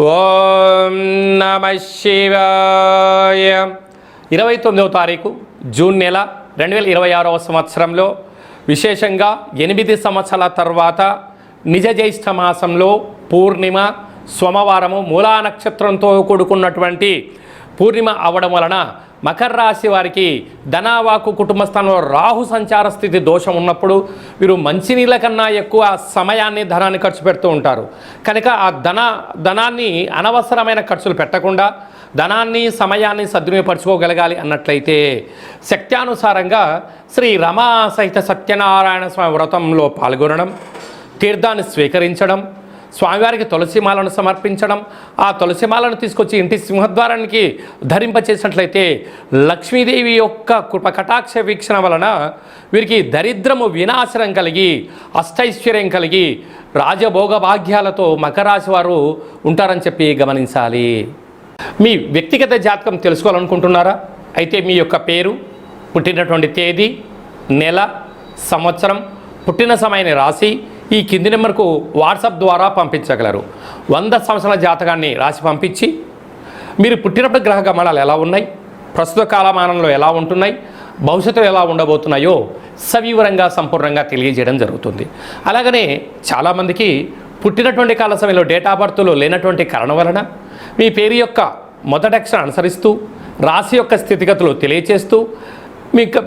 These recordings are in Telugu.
ఓం నమ శివాయ. 29వ తారీఖు జూన్ నెల 2026వ సంవత్సరంలో విశేషంగా 8 సంవత్సరాల తర్వాత నిజ జ్యేష్ఠ మాసంలో పూర్ణిమ సోమవారము మూలా నక్షత్రంతో కూడుకున్నటువంటి పూర్ణిమ అవడం వలన మకర రాశి వారికి ధనవాకు కుటుంబ స్థానంలో రాహు సంచార స్థితి దోషం ఉన్నప్పుడు వీరు మంచినీళ్ళ కన్నా ఎక్కువ సమయాన్ని ధనాన్ని ఖర్చు పెడుతూ ఉంటారు. కనుక ఆ ధనాన్ని అనవసరమైన ఖర్చులు పెట్టకుండా ధనాన్ని సమయాన్ని సద్వినియోగపరచుకోగలగాలి అన్నట్లయితే శక్త్యానుసారంగా శ్రీ రమా సహిత సత్యనారాయణ స్వామి వ్రతంలో పాల్గొనడం, తీర్థాన్ని స్వీకరించడం, స్వామివారికి తులసిమాలను సమర్పించడం, ఆ తులసిమాలను తీసుకొచ్చి ఇంటి సింహద్వారానికి ధరింపచేసినట్లయితే లక్ష్మీదేవి యొక్క కృప కటాక్ష వీక్షణ వలన వీరికి దరిద్రము వినాశనం కలిగి అష్టైశ్వర్యం కలిగి రాజభోగ భాగ్యాలతో మకర రాశి వారు ఉంటారని చెప్పి గమనించాలి. మీ వ్యక్తిగత జాతకం తెలుసుకోవాలనుకుంటున్నారా? అయితే మీ యొక్క పేరు, పుట్టినటువంటి తేదీ, నెల, సంవత్సరం, పుట్టిన సమయాన్ని రాసి ఈ కింది నెంబర్కు వాట్సాప్ ద్వారా పంపించగలరు. 100 సంవత్సరాల జాతకాన్ని రాసి పంపించి మీరు పుట్టినప్పుడు గ్రహ గమనాలు ఎలా ఉన్నాయి, ప్రస్తుత కాలమానంలో ఎలా ఉంటున్నాయి, భవిష్యత్తులో ఎలా ఉండబోతున్నాయో సవివరంగా సంపూర్ణంగా తెలియజేయడం జరుగుతుంది. అలాగనే చాలామందికి పుట్టినటువంటి కాల సమయంలో డేట్ ఆఫ్ బర్త్లో లేనటువంటి కారణం వలన మీ పేరు యొక్క మొదటి అక్షరం అనుసరిస్తూ రాశి యొక్క స్థితిగతులు తెలియచేస్తూ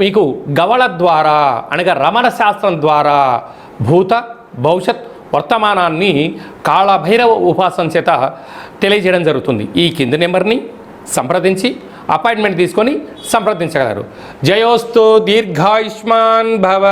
మీకు గవళ ద్వారా అనగా రమణ శాస్త్రం ద్వారా భూత భవిష్యత్ వర్తమానాన్ని కాళభైరవ ఉపాసన చేత తెలియజేయడం జరుగుతుంది. ఈ కింది నెంబర్ని సంప్రదించి అపాయింట్మెంట్ తీసుకొని సంప్రదించగలరు. జయోస్తు దీర్ఘాయుష్మాన్ భవ.